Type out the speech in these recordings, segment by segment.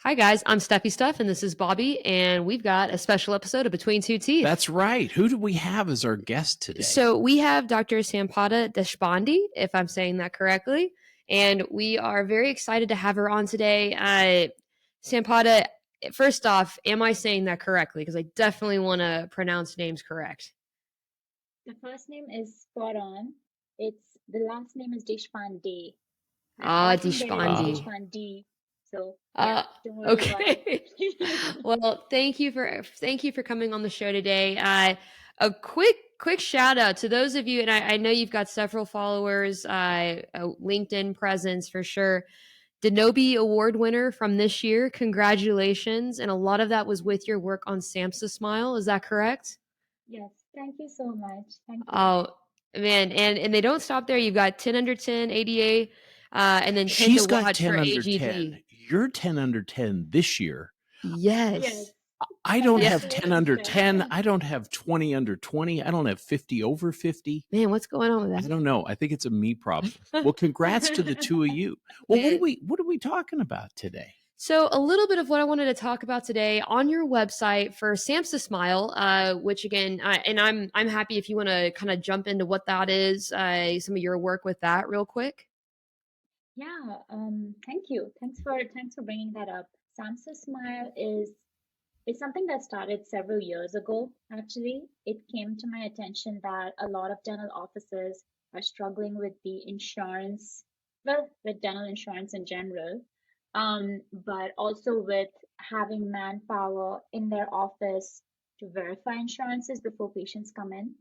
Hi, guys. I'm Steffi Stuff, and this is Bobby, and we've got a special episode of Between Two Teeth. That's right. Who do we have as our guest today? So we have Dr. Sampada Deshpande, if I'm saying that correctly, and we are very excited to have her on today. Sampada, first off, am I saying that correctly? Because I definitely want to pronounce names correct. The first name is spot on. The last name is Deshpande. Deshpande. Deshpande. So yeah, don't worry about it. Well, thank you for coming on the show today. A quick shout out to those of you, and I know you've got several followers, a LinkedIn presence for sure. Denobi Award Winner from this year. Congratulations. And a lot of that was with your work on SamsoSmile. Is that correct? Yes. Thank you so much. Thank you. Oh, man. And they don't stop there. You've got 10 under 10 ADA, and then 10 She's to got watch 10 for under AGD. 10. You're 10 under 10 this year. Yes. I don't have 10 under 10. I don't have 20 under 20. I don't have 50 over 50. Man, what's going on with that? I don't know. I think it's a me problem. Well, congrats to the two of you. Well, what are we talking about today? So a little bit of what I wanted to talk about today on your website for SamsoSmile, which again, I'm happy if you want to kind of jump into what that is, some of your work with that real quick. Yeah. Thank you. Thanks for bringing that up. SamsoSmile is something that started several years ago. Actually, it came to my attention that a lot of dental offices are struggling with the insurance, with dental insurance in general, but also with having manpower in their office to verify insurances before patients come in.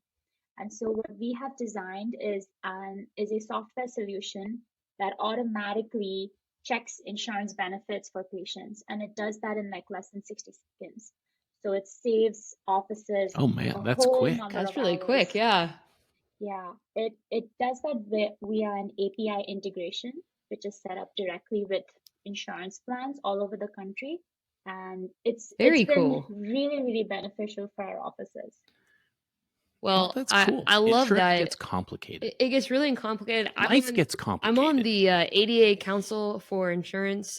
And so what we have designed is a software solution that automatically checks insurance benefits for patients, and it does that in like less than 60 seconds. So it saves offices. Oh man, that's quick. That's really quick. Yeah. Yeah. It does that via an API integration, which is set up directly with insurance plans all over the country, and it's been cool. Really, really beneficial for our offices. Well, that's cool. I love that. It gets complicated. It gets really complicated. Life gets complicated. I'm on the ADA Council for Insurance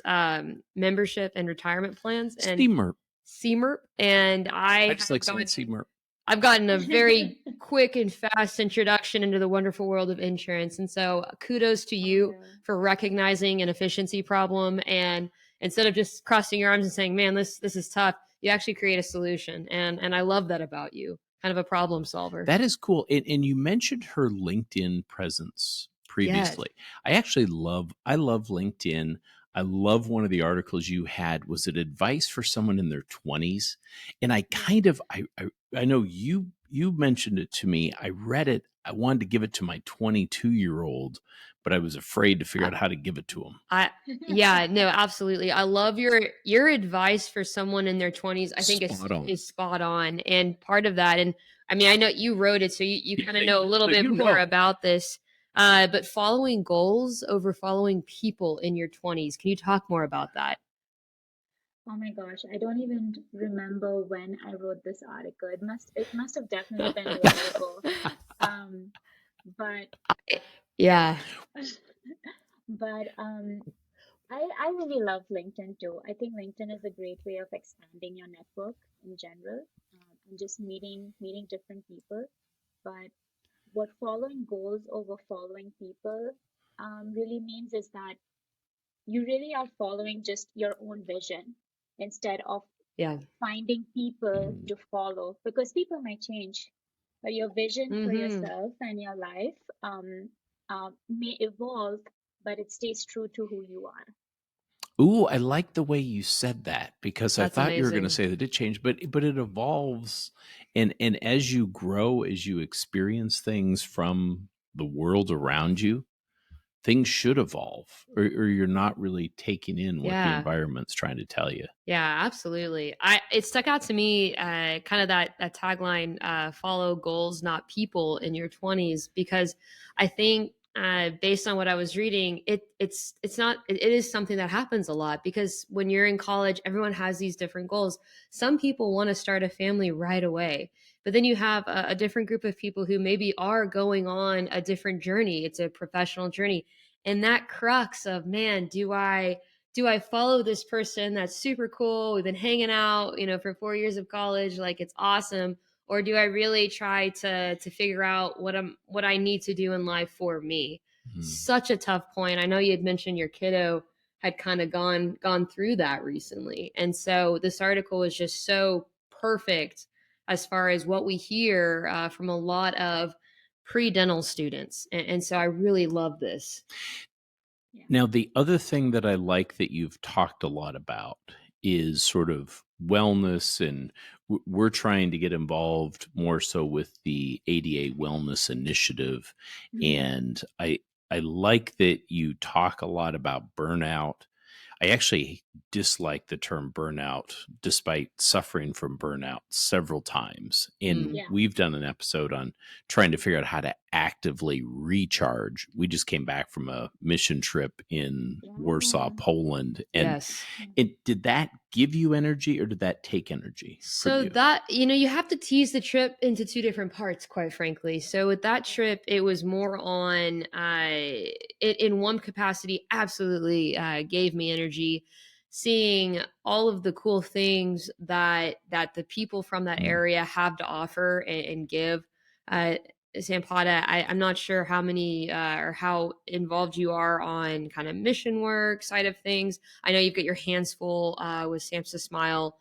Membership and Retirement Plans. And CMERP. And I just like saying CMERP. I've gotten a very quick and fast introduction into the wonderful world of insurance. And so kudos to you for recognizing an efficiency problem. And instead of just crossing your arms and saying, man, this is tough, you actually create a solution. And I love that about you. Kind of a problem solver. That is cool. And you mentioned her LinkedIn presence previously. Yes. I love LinkedIn. I love one of the articles you had. Was it advice for someone in their 20s? And I know you mentioned it to me. I read it. I wanted to give it to my 22-year-old, but I was afraid to figure out how to give it to him. No, absolutely. I love your advice for someone in their 20s. I think is spot on. And part of that, and I mean, I know you wrote it, so you kind of know a little bit more about this. But following goals over following people in your 20s. Can you talk more about that? Oh my gosh, I don't even remember when I wrote this article. It must have definitely been a while ago. But yeah. But I really love LinkedIn too. I think LinkedIn is a great way of expanding your network in general, and just meeting different people. But what following goals over following people really means is that you really are following just your own vision instead of finding people to follow, because people might change, but your vision for yourself and your life may evolve, but it stays true to who you are. Ooh, I like the way you said that, because that's I thought amazing. You were going to say that it changed, but it evolves, and as you grow, as you experience things from the world around you, things should evolve, or you're not really taking in what the environment's trying to tell you. Yeah, absolutely. It stuck out to me, kind of that tagline, follow goals, not people in your 20s, because I think based on what I was reading, it is something that happens a lot, because when you're in college, everyone has these different goals. Some people want to start a family right away, but then you have a different group of people who maybe are going on a different journey. It's a professional journey. And that crux of, man, do I do I follow this person that's super cool? We've been hanging out, for 4 years of college, like it's awesome. Or do I really try to figure out what I need to do in life for me? Mhm. Such a tough point. I know you had mentioned your kiddo had kind of gone through that recently. And so this article is just so perfect as far as what we hear from a lot of pre-dental students. And so I really love this. Yeah. Now, the other thing that I like that you've talked a lot about is sort of wellness, and we're trying to get involved more so with the ADA Wellness Initiative. Mhm. And I like that you talk a lot about burnout. I actually dislike the term burnout despite suffering from burnout several times. And Mm. Yeah. we've done an episode on trying to figure out how to actively recharge. We just came back from a mission trip in Warsaw, Yeah. Poland. And Yes. did that give you energy, or did that take energy from So you? that, you have to tease the trip into two different parts, quite frankly. So with that trip, it was more on it in one capacity, absolutely gave me energy. Seeing all of the cool things that the people from that Mm. area have to offer and give. Uh, Sampada, I'm not sure how many or how involved you are on kind of mission work side of things. I know you've got your hands full with SamsoSmile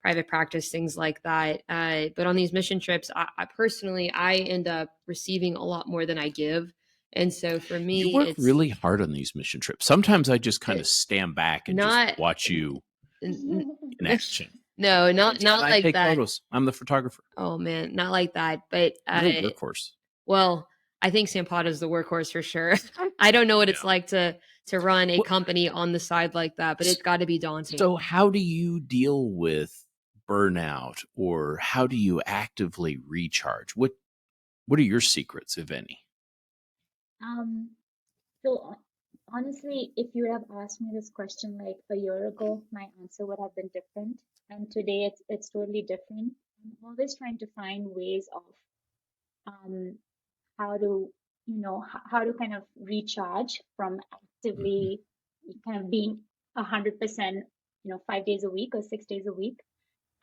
private practice, things like that. But on these mission trips, I personally, I end up receiving a lot more than I give. And so for You me, work it's really hard on these mission trips. Sometimes I just kind of it, stand back and just not, watch n- you n- in action. no, not, And not I like take that. photos. I'm the photographer. Oh man, not like that. But, You're a workhorse. well, I think Sampada is the workhorse for sure. I don't know what Yeah. it's like to run a Well, company on the side like that, but it's got to be daunting. so how do you deal with burnout, or how do you actively recharge? What are your secrets, if any? Um, so honestly, if you would have asked me this question like a year ago, my answer would have been different. And today it's totally different. I'm always trying to find ways of um how to, how to kind of recharge from Mhm. actively kind of being 100%, 5 days a week or 6 days a week.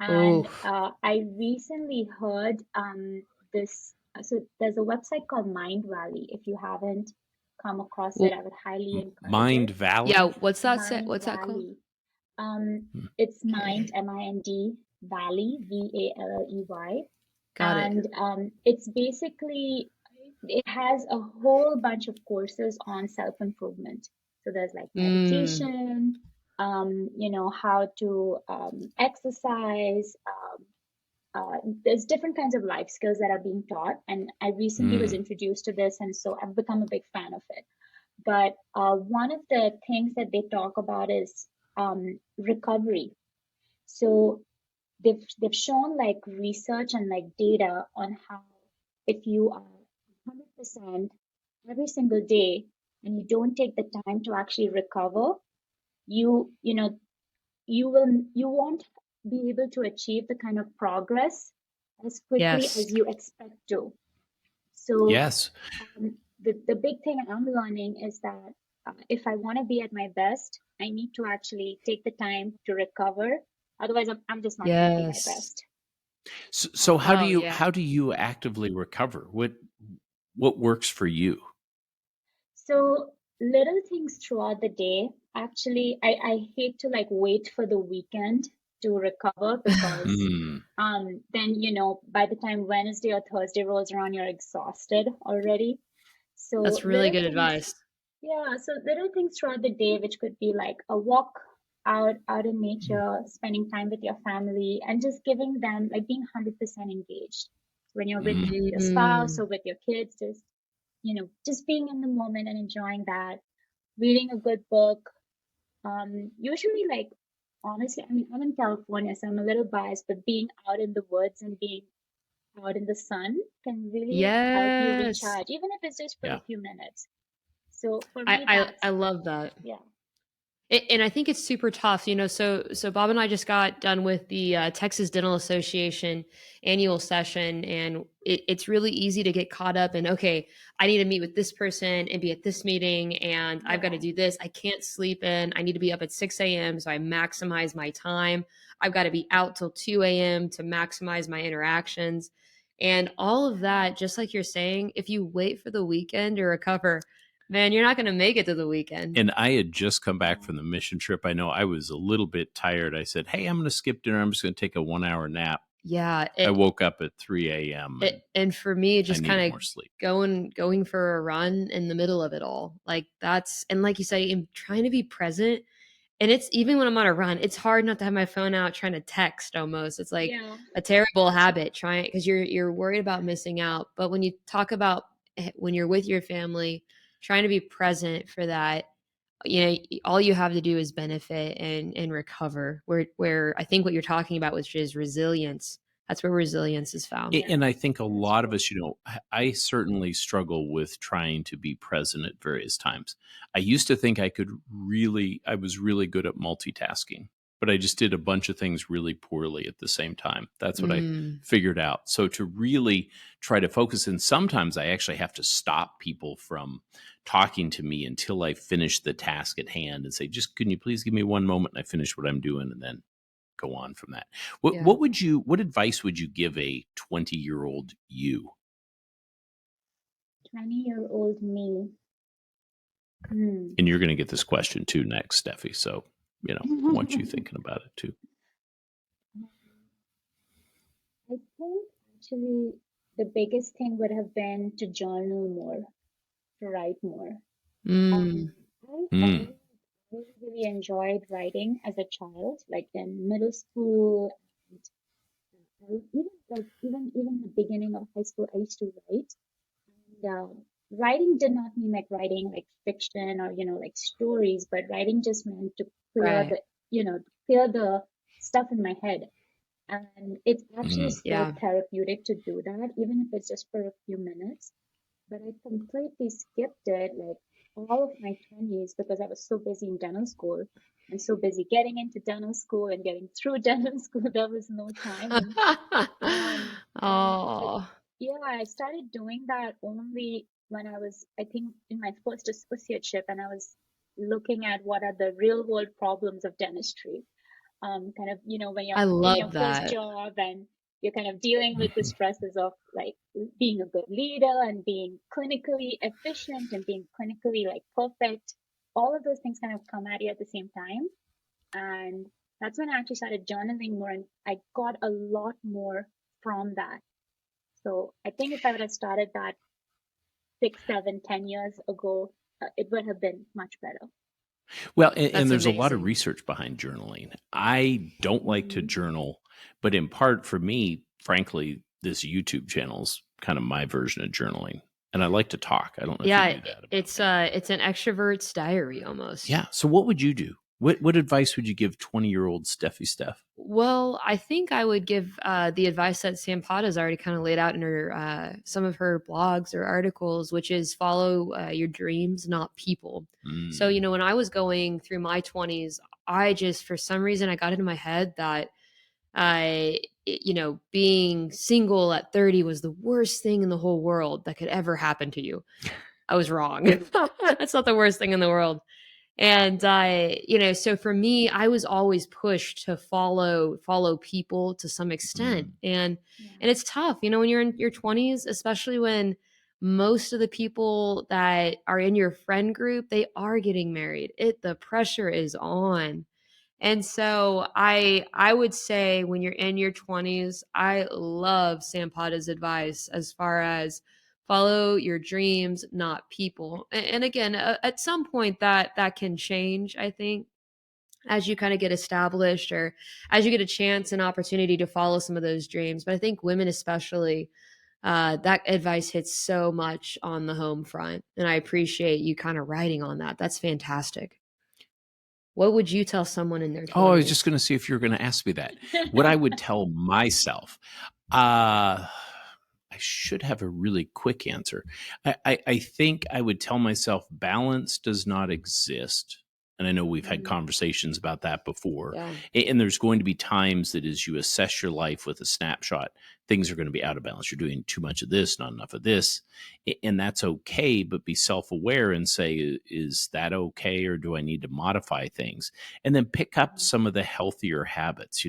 Oh, And I recently heard this. So there's a website called Mind Valley. If you haven't come across it, well, I would highly encourage Mind it. yeah. Valley? Mind What's that called? Valley. Hmm. It's Mind, Okay, Mind Valley, Valley, got it. and it's basically it has a whole bunch of courses on self-improvement. So there's like Mm, meditation, how to exercise. There's different kinds of life skills that are being taught, and I recently was Mm. introduced to this, and so I've become a big fan of it. But one of the things that they talk about is recovery. So they've shown like research and like data on how if you are 100% every single day and you don't take the time to actually recover, you know you won't be able to achieve the kind of progress as quickly yes. as you expect to. So Yes. the big thing I'm learning is that if I want to be at my best, I need to actually take the time to recover. Otherwise, I'm just not going to be my Yes. best. So Um, Oh, yeah. how do you actively recover? What works for you? so little things throughout the day. Actually, I hate to like wait for the weekend to recover because Mm. then by the time Wednesday or Thursday rolls around, you're exhausted already. So That's really little good things, advice. yeah, so little things throughout the day, which could be like a walk out in nature, spending time with your family, and just giving them like being 100% engaged. When you're with Mm. your spouse Mm, or with your kids, just being in the moment and enjoying that, reading a good book. Usually like honestly, I mean, I'm in California, so I'm a little biased, but being out in the woods and being out in the sun can really help you yes. recharge, even if it's just for Yeah. a few minutes. So for I, me, I that's I love that. yeah. And I think it's super tough, so Bob and I just got done with the Texas Dental Association annual session, and it's really easy to get caught up in, okay, I need to meet with this person and be at this meeting, and I've got to Yeah. do this. I can't sleep in. I need to be up at 6 a.m. so I maximize my time. I've got to be out till 2 a.m. to maximize my interactions. And all of that, just like you're saying, if you wait for the weekend to recover, man, you're not going to make it to the weekend. And I had just come back from the mission trip. I know I was a little bit tired. I said, hey, I'm going to skip dinner. I'm just going to take a 1 hour nap. Yeah. I woke up at 3 a.m. And for me, I just needed kind more of sleep. going for a run in the middle of it all. Like that's, and like you say, I'm trying to be present. And it's even when I'm on a run, it's hard not to have my phone out trying to text almost. It's like Yeah. a terrible habit trying, because you're worried about missing out. But when you talk about when you're with your family, trying to be present for that, all you have to do is benefit and recover. Where I think what you're talking about, which is resilience, that's where resilience is found. Yeah. And I think a That's lot of true. us, I certainly struggle with trying to be present at various times. I used to think I was really good at multitasking, but I just did a bunch of things really poorly at the same time. That's what I figured out. So to really try to focus, and sometimes I actually have to stop people from talking to me until I finish the task at hand and say, just, can you please give me one moment, and I finish what I'm doing, and then go on from that. Yeah. What advice would you give a 20-year-old you? 20-year-old me. And you're going to get this question too next, Steffi. So, I want you thinking about it too. I think actually the biggest thing would have been to journal more, to write more. I really enjoyed writing as a child, like in middle school, and even the beginning of high school, I used to write. And writing did not mean like writing like fiction or like stories, but writing just meant to clear Right. the clear the stuff in my head. And it's actually so Yeah. therapeutic to do that, even if it's just for a few minutes. But I completely skipped it, like all of my 20s, because I was so busy in dental school and so busy getting into dental school and getting through dental school. There was no time. And Oh, yeah, I started doing that only when I was, I think, in my first associateship, and I was looking at what are the real world problems of dentistry. Kind of, when you're I in your love first that. job and you're kind of dealing with the stresses of like being a good leader and being clinically efficient and being clinically like perfect. All of those things kind of come at you at the same time. And that's when I actually started journaling more, and I got a lot more from that. So I think if I would have started that 6, 7, 10 years ago, it would have been much better. Well, and That's there's a lot of amazing. research behind journaling. I don't like to journal, but in part for me, frankly, this YouTube channel is kind of my version of journaling. And I like to talk. I don't know if you Yeah, knew that about it's me. it's an extrovert's diary almost. Yeah. So what would you do? What advice would you give 20-year-old Steph? Well, I think I would give the advice that Sampada's already kind of laid out in her some of her blogs or articles, which is follow your dreams, not people. So, when I was going through my 20s, I just, for some reason, I got into my head that being single at 30 was the worst thing in the whole world that could ever happen to you. I was wrong. That's not the worst thing in the world. And so for me, I was always pushed to follow people to some extent. And it's tough, when you're in your 20s, especially when most of the people that are in your friend group, they are getting married. The pressure is on. And so I would say when you're in your 20s, I love Sampada's advice as far as follow your dreams, not people. And again, at some point that can change, I think, as you kind of get established or as you get a chance and opportunity to follow some of those dreams. But I think women especially, that advice hits so much on the home front. And I appreciate you kind of writing on that. That's fantastic. What would you tell someone in their 20s? Oh, I was just going to see if you were going to ask me that. What I would tell myself, I should have a really quick answer. I think I would tell myself balance does not exist And I know we've had Mm, conversations about that before. Yeah. And there's going to be times that as you assess your life with a snapshot, things are going to be out of balance. You're doing too much of this, not enough of this. And that's okay, but be self-aware and say, is that okay? Or do I need to modify things? And then pick up mm, some of the healthier habits,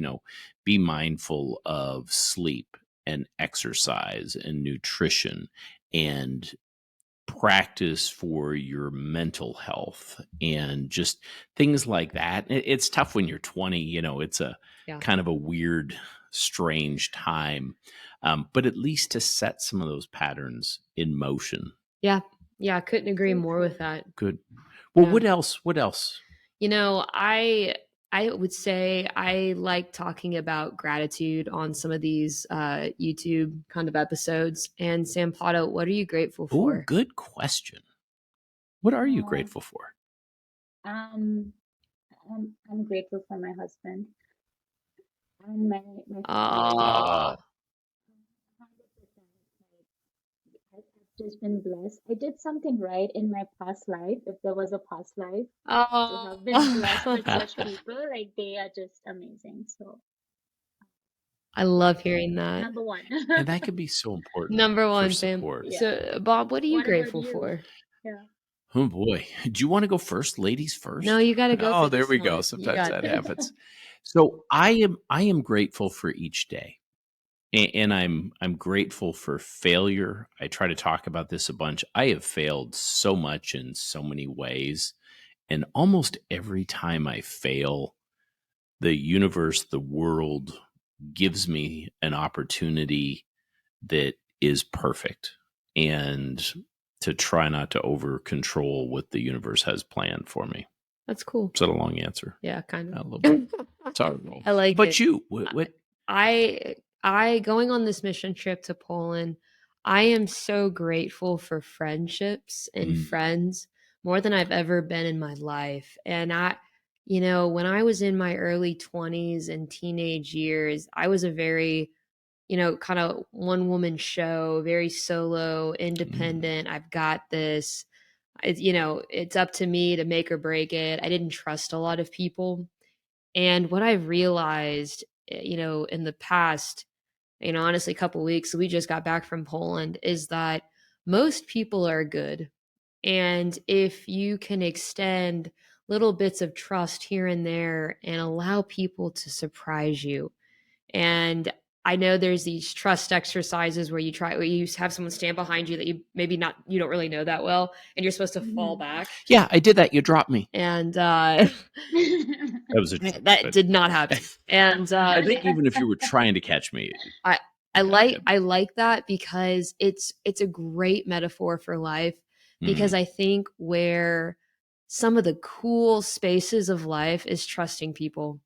be mindful of sleep and exercise and nutrition and practice for your mental health and just things like that. It's tough when you're 20, it's a Yeah. kind of a weird, strange time. But at least to set some of those patterns in motion. Yeah. Yeah. I couldn't agree so more with true. that. Good. Well, Yeah. what else? What else? You know, I would say I like talking about gratitude on some of these YouTube kind of episodes. And Sampada, what are you grateful Oh, for? good question. What are you Uh, grateful for? um, I'm grateful for my husband and my family. Oh, Oh, 100%. I've just been blessed. I did something right in my past life, if there was a past life, to oh. have been blessed with such people. Like they are just amazing. So I love hearing that. number one. and that can be so important Number for one, Sam. support. Yeah. So, Bob, what are you What about grateful you? for? Yeah. Oh boy. Do you want to go first? Ladies No, first? you got to go Oh, for there this we go. one. You Sometimes got that this. happens. So I am grateful for each day. And I'm grateful for failure. I try to talk about this a bunch. I have failed so much in so many ways. And almost every time I fail, the universe, the world gives me an opportunity that is perfect. And to try not to over control what the universe has planned for me. That's cool. Is that a long answer? Yeah, kind A little bit. of. Sorry. I like But it. you, what? I going on this mission trip to Poland, I am so grateful for friendships and Mm, friends more than I've ever been in my life. And when I was in my early 20s and teenage years, I was a very, kind of one woman show, very solo, mm, independent. I've got this. It's up to me to make or break it. I didn't trust a lot of people. And what I've realized, in the past, honestly, couple weeks, we just got back from Poland, is that most people are good. And if you can extend little bits of trust here and there and allow people to surprise you, and I know there's these trust exercises where you have someone stand behind you that you don't really know that well, and you're supposed to fall Hmm. back. yeah, I did that. You dropped me. And That was a joke. that But did not happen. And I think even if you were trying to catch me, I I yeah, like I like that because it's a great metaphor for life, because mhm, I think where some of the cool spaces of life is trusting people.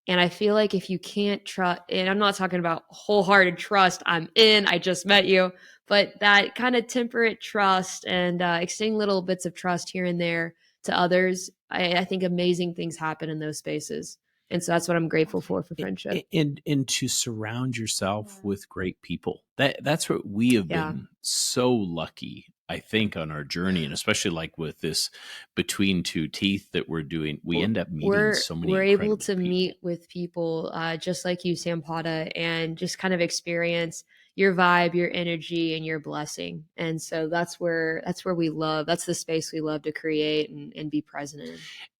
And I feel like if you can't trust, and I'm not talking about wholehearted trust, I'm in, I just met you, but that kind of temperate trust and extending little bits of trust here and there to others, I think amazing things happen in those spaces. And so that's what I'm grateful for friendship. and to surround yourself Yeah. with great people. That's what we have Yeah. been so lucky, I think, on our journey, and especially like with this between two teeth that we're doing, we we're end up meeting we're so many we're able incredible to meet people. with people just like you, Sampada, and just kind of experience your vibe, your energy, and your blessing. And so that's where we love, that's the space we love to create and be present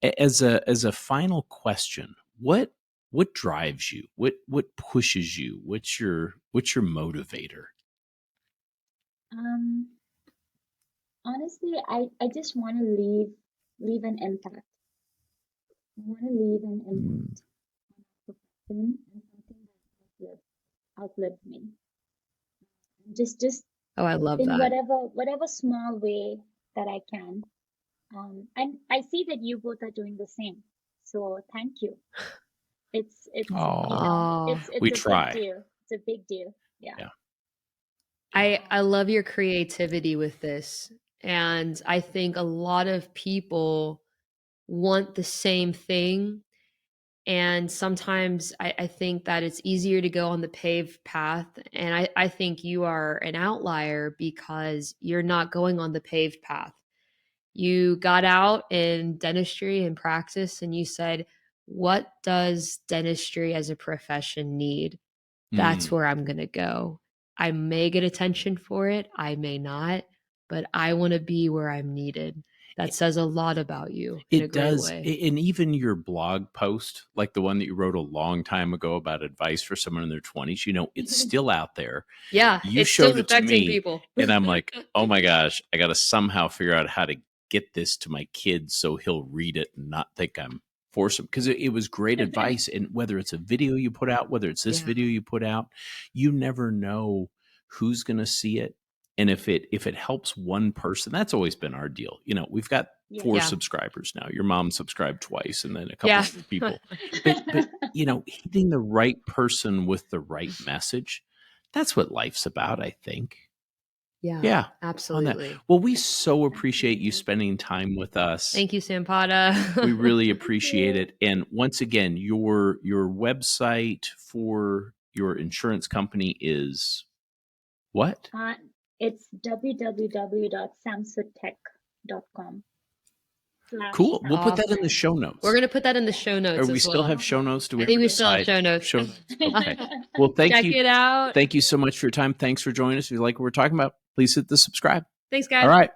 in. As a final question, what drives you? What pushes you? What's your motivator? Um, Honestly, I just want to leave an impact. I want to leave an Mm, impact on a profession and something that outlived me. Just Oh, I love in that. whatever small way that I can. And I see that you both are doing the same. So thank you. It's oh, Oh, it's we a big try. deal. It's a big deal. Yeah. Yeah. Yeah. I love your creativity with this. And I think a lot of people want the same thing. And sometimes I think that it's easier to go on the paved path. And I think you are an outlier because you're not going on the paved path. You got out in dentistry and practice and you said, what does dentistry as a profession need? That's where I'm going to go. I may get attention for it. I may not, but I want to be where I'm needed. That says a lot about you in a It great does. way. And even your blog post, like the one that you wrote a long time ago about advice for someone in their 20s, it's still out there. Yeah, You it's still showed it to affecting me, people. and I'm like, oh my gosh, I got to somehow figure out how to get this to my kid so he'll read it and not think I'm forcing him. Because it was great advice. And whether it's a video you put out, whether it's this video you put out, you never know who's going to see it. And if it helps one person, that's always been our deal. We've got 4 subscribers now. Your mom subscribed twice, and then a couple of people. But hitting the right person with the right message, that's what life's about, I think. Yeah, absolutely. Well, we so appreciate you spending time with us. Thank you, Sampada. We really appreciate it. And once again, your website for your insurance company is what? It's www.samsotech.com. Cool. We'll put that in the show notes. We're going to put that in the show notes. Or we still have show notes? I think we still have show notes. Okay. Well, thank you. Check it out. Thank you so much for your time. Thanks for joining us. If you like what we're talking about, please hit the subscribe. Thanks, guys. All right.